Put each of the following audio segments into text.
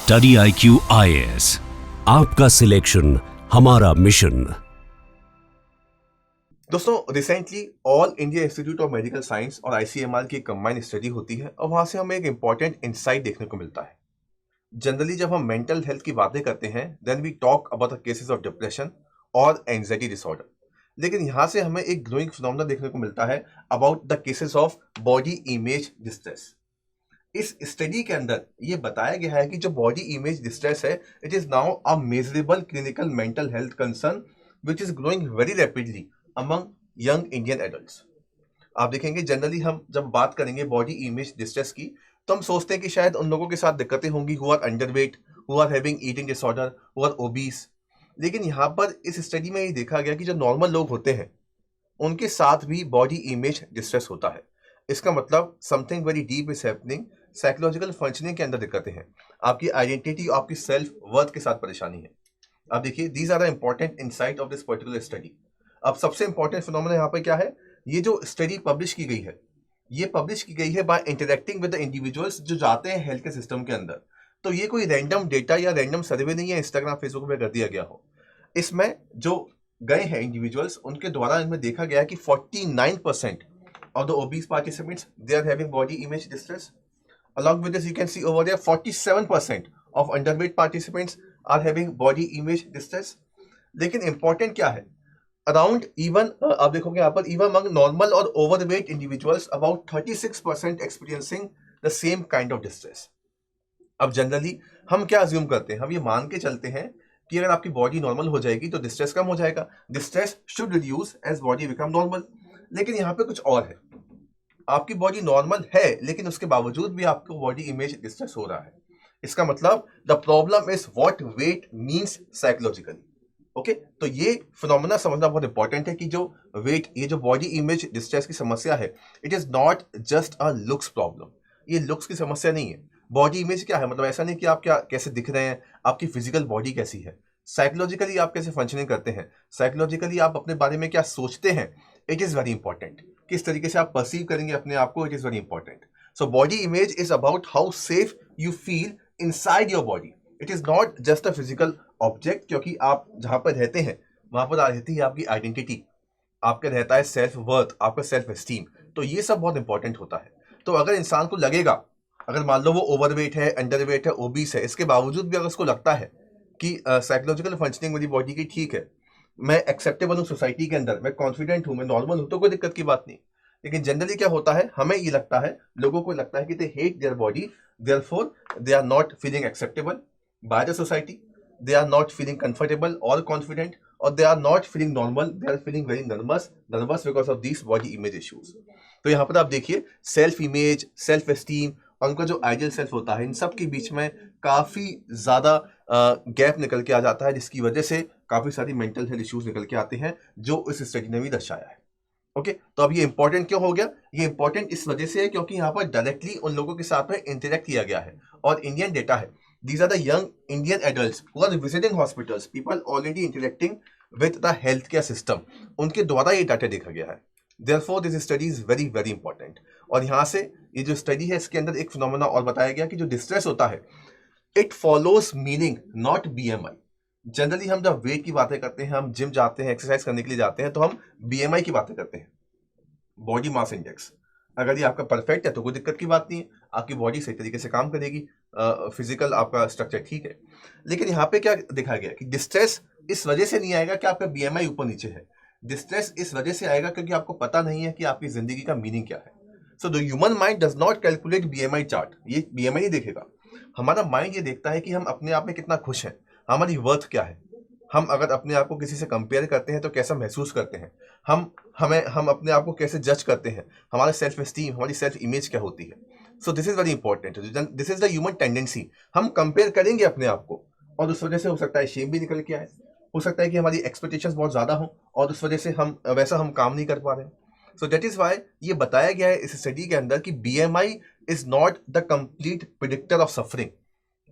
Study IQ IAS, आपका selection हमारा mission. दोस्तों, recently all India institute of medical science और ICMR की कंबाइंड स्टडी होती है और वहां से हमें एक इंपॉर्टेंट इंसाइट देखने को मिलता है। जनरली जब हम मेंटल हेल्थ की बातें करते हैं then we talk about the cases of depression और एंजाइटी डिसऑर्डर, लेकिन यहाँ से हमें एक ग्रोइंग फिनोमेना देखने को मिलता है about the cases of body image distress. इस स्टडी के अंदर ये बताया गया है कि जो बॉडी इमेज डिस्ट्रेस है it is now a measurable clinical mental health concern which is growing very rapidly among young Indian adults. आप देखेंगे जनरली हम जब बात करेंगे बॉडी इमेज डिस्ट्रेस की तो हम सोचते हैं कि शायद उन लोगों के साथ दिक्कतें होंगी who are underweight, who are having eating disorder, who are obese. लेकिन यहाँ पर इस स्टडी में ये देखा गया कि जो नॉर्मल लोग होते हैं उनके साथ भी बॉडी इमेज डिस्ट्रेस होता है। इसका मतलब something very deep is happening, psychological functioning के अंदर दिक्कतें हैं, आपकी आइडेंटिटी, आपकी सेल्फ वर्थ के साथ परेशानी है। अब देखिए these are the important insight of this particular study. अब सबसे इंपॉर्टेंट फिनोमेना यहाँ पर क्या है, ये जो स्टडी पब्लिश की गई है ये पब्लिश की गई है by interacting with the individuals जो जाते हैं हेल्थ के सिस्टम के अंदर। तो ये कोई रैंडम डेटा या रैंडम सर्वे नहीं है इंस्टाग्राम फेसबुक पे कर दिया गया हो। इसमें जो गए हैं इंडिविजुअल्स उनके द्वारा इनमें देखा गया कि 49% of the obese participants they are having body image distress. Along with this you can see over there 47% of underweight participants are having body image distress. लेकिन इंपॉर्टेंट क्या है, अराउंड इवन आप देखोगे यहाँ पर इवन अमंग नॉर्मल और overweight individuals about 36% experiencing the same kind of distress. अब generally हम क्या अज्यूम करते हैं, हम ये मान के चलते हैं कि अगर आपकी बॉडी नॉर्मल हो जाएगी तो डिस्ट्रेस कम हो जाएगा, distress should reduce as body become normal. लेकिन यहाँ पे कुछ और है, आपकी बॉडी नॉर्मल है लेकिन उसके बावजूद भी आपको बॉडी इमेज डिस्ट्रेस हो रहा है। इसका मतलब the problem is what weight means psychologically. Okay, तो ये फिनोमेना समझना बहुत इंपॉर्टेंट है कि जो वेट, ये जो बॉडी इमेज डिस्ट्रेस की समस्या है it is not just a looks problem. ये लुक्स की समस्या नहीं है। बॉडी इमेज क्या है, मतलब ऐसा नहीं कि आप क्या कैसे दिख रहे हैं, आपकी फिजिकल बॉडी कैसी है, साइकोलॉजिकली आप कैसे फंक्शनिंग करते हैं, साइकोलॉजिकली आप अपने बारे में क्या सोचते हैं, इट इज वेरी इंपॉर्टेंट। किस तरीके से आप परसीव करेंगे अपने आप को, it is very important. So body image is about how safe you feel inside your body. It is not just a physical object, क्योंकि आप जहां पर रहते हैं वहां पर रहती है आपकी आइडेंटिटी, आपका रहता है सेल्फ वर्थ, आपका सेल्फ एस्टीम। तो ये सब बहुत इंपॉर्टेंट होता है। तो अगर इंसान को लगेगा, अगर मान लो वो ओवरवेट है, अंडरवेट है, ओबीस है, इसके बावजूद भी अगर उसको लगता है कि साइकोलॉजिकल फंक्शनिंग मेरी बॉडी की ठीक है, मैं एक्सेप्टेबल हूँ सोसाइटी के अंदर, मैं कॉन्फिडेंट हूँ, मैं नॉर्मल हूँ, तो कोई दिक्कत की बात नहीं। लेकिन जनरली क्या होता है, हमें ये लगता है, लोगों को लगता है कि they hate their body, therefore they are not feeling acceptable by the society, they are not feeling comfortable और कॉन्फिडेंट, और they are not feeling normal, they are feeling very nervous because of this body image issues. तो यहाँ पर आप देखिए self image, self esteem और उनका जो आइडियल सेल्फ होता है, इन सब के बीच में काफ़ी ज़्यादा गैप निकल के आ जाता है, जिसकी वजह से काफ़ी सारी मेंटल हेल्थ इश्यूज निकल के आते हैं जो इस स्टडी ने भी दर्शाया है। ओके, तो अब ये इंपॉर्टेंट क्यों हो गया, ये इंपॉर्टेंट इस वजह से है क्योंकि यहाँ पर डायरेक्टली उन लोगों के साथ में इंटरेक्ट किया गया है और इंडियन डेटा है। These are the young Indian adults who are visiting hospitals, people already interacting with the health care system, उनके द्वारा ये डाटा देखा गया है। Therefore, this study is very very important। और यहाँ से ये जो स्टडी है इसके अंदर एक फिनोमेना और बताया गया कि जो डिस्ट्रेस होता है it follows meaning not BMI। Generally हम जब वेट की बातें करते हैं, हम जिम जाते हैं, एक्सरसाइज करने के लिए जाते हैं, तो हम BMI की बातें करते हैं, बॉडी मास इंडेक्स। अगर ये आपका परफेक्ट है तो कोई दिक्कत की बात नहीं है, आपकी बॉडी सही तरीके से काम करेगी, फिजिकल आपका स्ट्रक्चर ठीक है। लेकिन यहाँ पे क्या देखा गया कि डिस्ट्रेस इस वजह से नहीं आएगा कि आपका BMI ऊपर नीचे है, डिस्ट्रेस इस वजह से आएगा क्योंकि आपको पता नहीं है कि आपकी जिंदगी का मीनिंग क्या है। So the human mind does not calculate BMI chart, ये BMI नहीं देखेगा। हमारा माइंड ये देखता है कि हम अपने आप में कितना खुश हैं, हमारी वर्थ क्या है, हम अगर अपने आप को किसी से कंपेयर करते हैं तो कैसा महसूस करते हैं, हम अपने आप को कैसे जज करते हैं, हमारा सेल्फ एस्टीम, हमारी सेल्फ इमेज क्या होती है। So this is very important, this is the human tendency. हम कंपेयर करेंगे अपने आप को और उस वजह से हो सकता है शेम भी निकल के आए, हो सकता है कि हमारी एक्सपेक्टेशंस बहुत ज़्यादा हों और उस वजह से हम काम नहीं कर पा रहे हैं। सो दैट इज़ वाई ये बताया गया है इस स्टडी के अंदर कि BMI is not the complete predictor of suffering.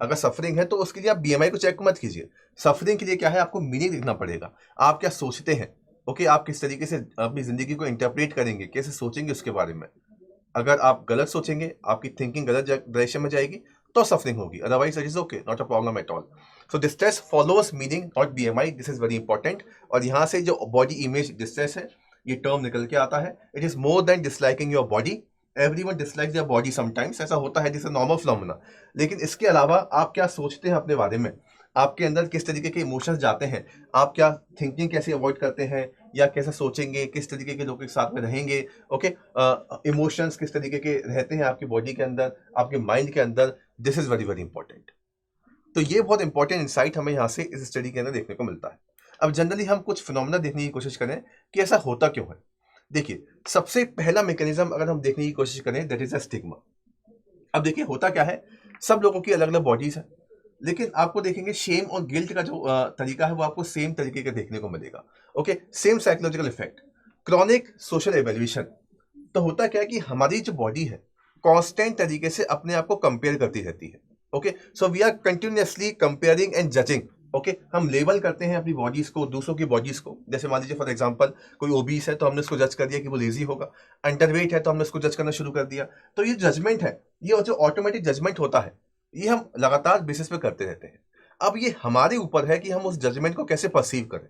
अगर सफरिंग है तो उसके लिए आप BMI को चेक मत कीजिए। सफरिंग के लिए क्या है, आपको मीनिंग देखना पड़ेगा, आप क्या सोचते हैं। ओके, आप किस तरीके से अपनी ज़िंदगी को इंटरप्रेट करेंगे, कैसे सोचेंगे उसके बारे में। अगर आप गलत सोचेंगे, आपकी थिंकिंग गलत डायरेक्शन में जाएगी, तो सफरिंग होगी, otherwise it is okay, not a problem at all. So distress followers meaning not BMI, this is very important. और यहाँ से जो बॉडी इमेज डिस्ट्रेस है ये टर्म निकल के आता है। It is more than disliking your body, everyone dislikes your body sometimes, ऐसा होता है, दिस इज नॉर्मल फिनोमेना। लेकिन इसके अलावा आप क्या सोचते हैं अपने बारे में, आपके अंदर किस तरीके के इमोशंस जाते हैं, आप क्या थिंकिंग कैसे अवॉइड करते हैं या कैसे सोचेंगे, किस तरीके के लोगों के साथ में रहेंगे, ओके, इमोशंस किस तरीके के रहते हैं आपकी बॉडी के अंदर, आपके माइंड के अंदर, this is very very important. तो ये बहुत इंपॉर्टेंट इंसाइट हमें यहाँ से इस स्टडी के अंदर देखने को मिलता है। अब जनरली हम कुछ फिनोमेना देखने की कोशिश करें कि ऐसा होता क्यों है। देखिए, सबसे पहला मैकेनिज्म अगर हम देखने की कोशिश करें, दैट इज अ स्टिग्मा। अब देखिए होता क्या है, सब लोगों की अलग अलग बॉडीज है, लेकिन आपको देखेंगे शेम और गिल्ट का जो तरीका है वो आपको सेम तरीके का देखने को मिलेगा। Okay, same psychological effect, chronic social evaluation. तो होता क्या है कि हमारी जो बॉडी है कांस्टेंट तरीके से अपने आप को कंपेयर करती रहती है। Okay, so we are continuously comparing and judging. Okay, हम लेबल करते हैं अपनी बॉडीज को दूसरों की बॉडीज को। जैसे मान लीजिए फॉर एग्जांपल कोई ओबीस है तो हमने उसको जज कर दिया कि वो लेजी होगा, अंडरवेट है तो हमने उसको जज करना शुरू कर दिया। तो ये जजमेंट है, ये जो ऑटोमेटिक जजमेंट होता है ये हम लगातार बेसिस पे करते रहते हैं। अब ये हमारे ऊपर है कि हम उस जजमेंट को कैसे परसीव करें।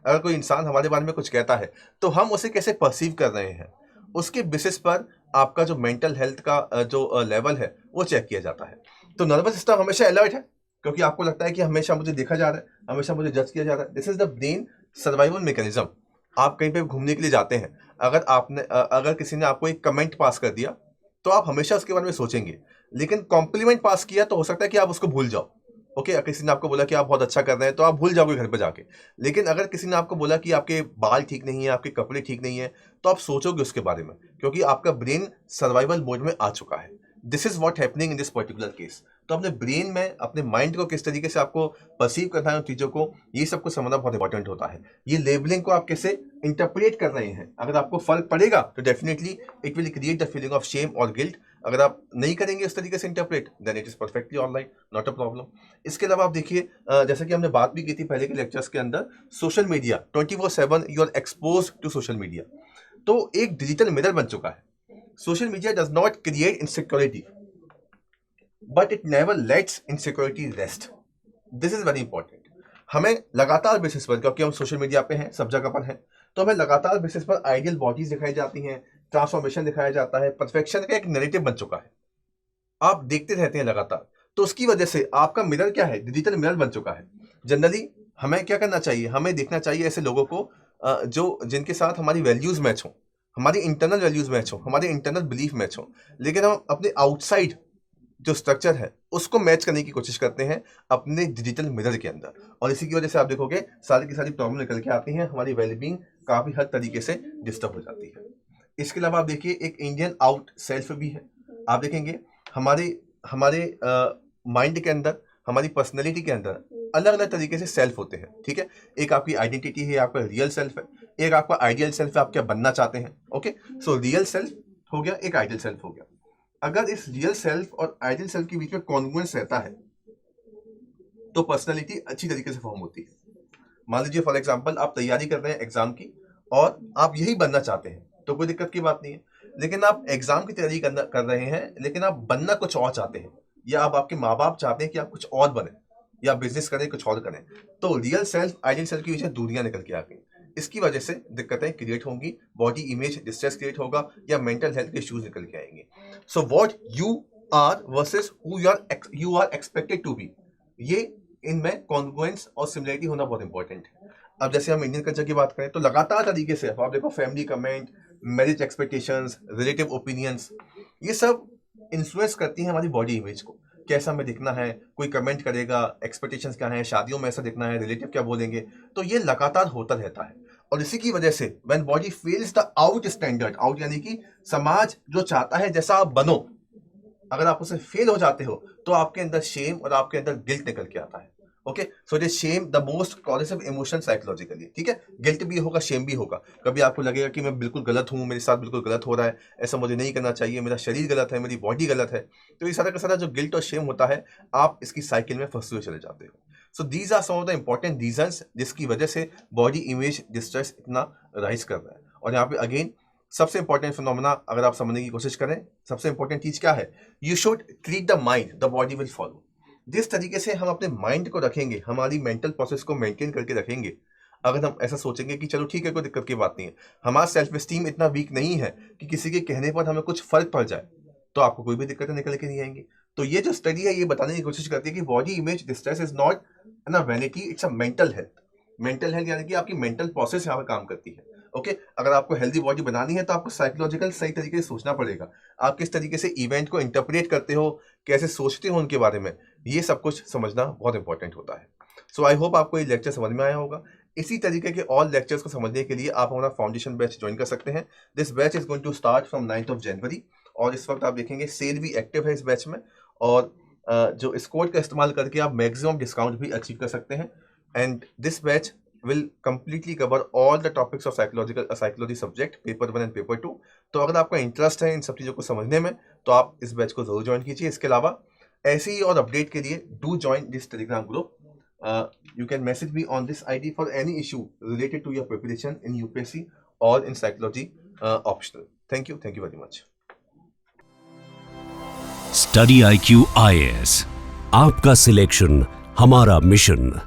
अगर कोई इंसान हमारे बारे में कुछ कहता है तो हम उसे कैसे परसीव कर रहे हैं, उसके बेसिस पर आपका जो मेंटल हेल्थ का जो लेवल है वो चेक किया जाता है। तो नर्वस सिस्टम हमेशा अलर्ट है क्योंकि आपको लगता है कि हमेशा मुझे देखा जा रहा है, हमेशा मुझे जज किया जा रहा है। This is the brain survival mechanism. आप कहीं पे घूमने के लिए जाते हैं, अगर किसी ने आपको एक कमेंट पास कर दिया तो आप हमेशा उसके बारे में सोचेंगे, लेकिन कॉम्प्लीमेंट पास किया तो हो सकता है कि आप उसको भूल जाओ। ओके, किसी ने आपको बोला कि आप बहुत अच्छा कर रहे हैं तो आप भूल जाओगे घर पे जाके। लेकिन अगर किसी ने आपको बोला कि आपके बाल ठीक नहीं है, आपके कपड़े ठीक नहीं है, तो आप सोचोगे उसके बारे में क्योंकि आपका ब्रेन सर्वाइवल मोड में आ चुका है। This is what happening in this particular case. तो अपने ब्रेन में अपने माइंड को किस तरीके से आपको परसीव करना है उन चीज़ों को, ये सब कुछ समझना बहुत इंपॉर्टेंट होता है। ये लेबलिंग को आप कैसे इंटरप्रेट कर रहे हैं, अगर आपको फर्क पड़ेगा तो definitely it will create the feeling of shame और गिल्ट। अगर आप नहीं करेंगे उस तरीके से interpret, then it is perfectly alright, not a problem. इसके अलावा आप देखिए, जैसा कि हमने बात भी की थी पहले के लेक्चर्स के अंदर, social media 24/7 you are expose to social media, तो एक डिजिटल मिरर बन चुका है। Social media does not create insecurity but it never lets insecurity rest. This is very important. हमें लगातार बेसिस पर, क्योंकि हम सोशल मीडिया पे हैं, सब जगह पर हैं, तो हमें लगातार बेसिस पर आइडियल बॉडीज दिखाई जाती हैं, ट्रांसफॉर्मेशन दिखाया जाता है, परफेक्शन का एक नैरेटिव बन चुका है, आप देखते रहते हैं लगातार। तो उसकी वजह से आपका मिरर क्या है, डिजिटल मिरर बन चुका है। जनरली हमें क्या करना चाहिए, हमें देखना चाहिए ऐसे लोगों को जो जिनके साथ हमारी वैल्यूज मैच हो, हमारी इंटरनल वैल्यूज मैच हो, हमारे इंटरनल बिलीफ मैच हो, लेकिन हम अपने आउटसाइड जो स्ट्रक्चर है उसको मैच करने की कोशिश करते हैं अपने डिजिटल मिरर के अंदर, और इसी की वजह से आप देखोगे सारी की सारी प्रॉब्लम निकल के आती हैं, हमारी वेलबींग काफी हद तरीके से डिस्टर्ब हो जाती है। इसके अलावा आप देखिए एक इंडियन आउट सेल्फ भी है। आप देखेंगे हमारे हमारे माइंड के अंदर, हमारी पर्सनैलिटी के अंदर अलग अलग तरीके से सेल्फ होते हैं, ठीक है। एक आपकी आइडेंटिटी है, आपका रियल सेल्फ है, एक आपका आइडियल सेल्फ है, आप क्या बनना चाहते हैं। ओके, सो रियल सेल्फ हो गया, एक आइडियल सेल्फ हो गया। अगर इस रियल सेल्फ और आइडियल सेल्फ के बीच में कॉन्ग्रुएंस रहता है तो पर्सनैलिटी अच्छी तरीके से फॉर्म होती है। मान लीजिए फॉर एग्जांपल आप तैयारी कर रहे हैं एग्जाम की और आप यही बनना चाहते हैं तो कोई दिक्कत की बात नहीं है, लेकिन आप एग्जाम की तैयारी कर रहे हैं लेकिन आप बनना कुछ और चाहते हैं, या आप आपके माँ बाप चाहते हैं कि आप कुछ और बने या बिजनेस करें, कुछ और करें, तो रियल सेल्फ आइडियल सेल्फ की वजह से दूरियां निकल के आ गई। इसकी वजह से दिक्कतें क्रिएट होंगी, बॉडी इमेज डिस्ट्रेस क्रिएट होगा या मेंटल हेल्थ के इश्यूज निकल के आएंगे। So what you are versus who you are expected to be, ये इनमें कॉन्ग्रुएंस और सिमिलरिटी होना बहुत इंपॉर्टेंट है। अब जैसे हम इंडियन कल्चर की बात करें तो लगातार तरीके से आप देखो family comment, marriage expectations, relative opinions, ये सब इन्फ्लुएंस करती हैं हमारी बॉडी इमेज को, कैसा हमें दिखना है, कोई कमेंट करेगा, एक्सपेक्टेशंस क्या है, शादियों में ऐसा दिखना है, रिलेटिव क्या बोलेंगे, तो ये लगातार होता रहता है। और इसी की वजह से when body feels the out standard, out यानी कि समाज जो चाहता है जैसा आप बनो, अगर आप उसे फेल हो जाते हो तो आपके अंदर शेम और आपके अंदर गिल्ट निकल के आता है। Okay, so it is shame the most corrosive emotion psychologically, ठीक है। गिल्ट भी होगा, शेम भी होगा। कभी आपको लगेगा कि मैं बिल्कुल गलत हूँ, मेरे साथ बिल्कुल गलत हो रहा है, ऐसा मुझे नहीं करना चाहिए, मेरा शरीर गलत है, मेरी बॉडी गलत है। तो ये सारा का सारा जो गिल्ट और शेम होता है, आप इसकी साइकिल में फंसे हुए चले जाते हो। So these are some of the important reasons जिसकी वजह से बॉडी इमेज डिस्ट्रेस इतना राइज कर रहा है। और यहाँ पे अगेन सबसे इंपॉर्टेंट फिनोमेना अगर आप समझने की कोशिश करें, सबसे इंपॉर्टेंट चीज क्या है? You should treat the mind, the body will follow. जिस तरीके से हम अपने माइंड को रखेंगे, हमारी मेंटल प्रोसेस को मेंटेन करके रखेंगे, अगर हम ऐसा सोचेंगे कि चलो ठीक है, कोई दिक्कत की बात नहीं है, हमारा सेल्फ एस्टीम इतना वीक नहीं है कि किसी के कहने पर हमें कुछ फर्क पड़ जाए, तो आपको कोई भी दिक्कतें निकल के नहीं आएंगी। तो ये जो स्टडी है ये बताने की कोशिश करती है कि body image distress is not ना vanity, it's a mental health. Mental health यानी कि आपकी मेंटल प्रोसेस यहाँ पर काम करती है। ओके, अगर आपको हेल्दी बॉडी बनानी है तो आपको साइकोलॉजिकल सही तरीके से सोचना पड़ेगा। आप किस तरीके से इवेंट को इंटरप्रेट करते हो, कैसे सोचते हो उनके बारे में, ये सब कुछ समझना बहुत इंपॉर्टेंट होता है। सो आई होप आपको ये लेक्चर समझ में आया होगा। इसी तरीके के ऑल लेक्चर्स को समझने के लिए आप हमारा फाउंडेशन बैच ज्वाइन कर सकते हैं। This batch is going to start from 9th of January, और इस वक्त आप देखेंगे सेल भी एक्टिव है इस बैच में, और जो इस कोड का इस्तेमाल करके आप मैक्सिमम डिस्काउंट भी अचीव कर सकते हैं। And this batch will completely cover all the topics of psychology subject, paper 1 and paper 2। तो अगर आपका इंटरेस्ट है इन सब चीज़ों को समझने में तो आप इस बैच को जरूर ज्वाइन कीजिए। इसके अलावा ऐसे ही और अपडेट के लिए do join this Telegram group. You can message me on this ID for any issue related to your preparation in UPSC और in psychology optional. Thank you very much. Study IQ IAS, आपका selection हमारा mission.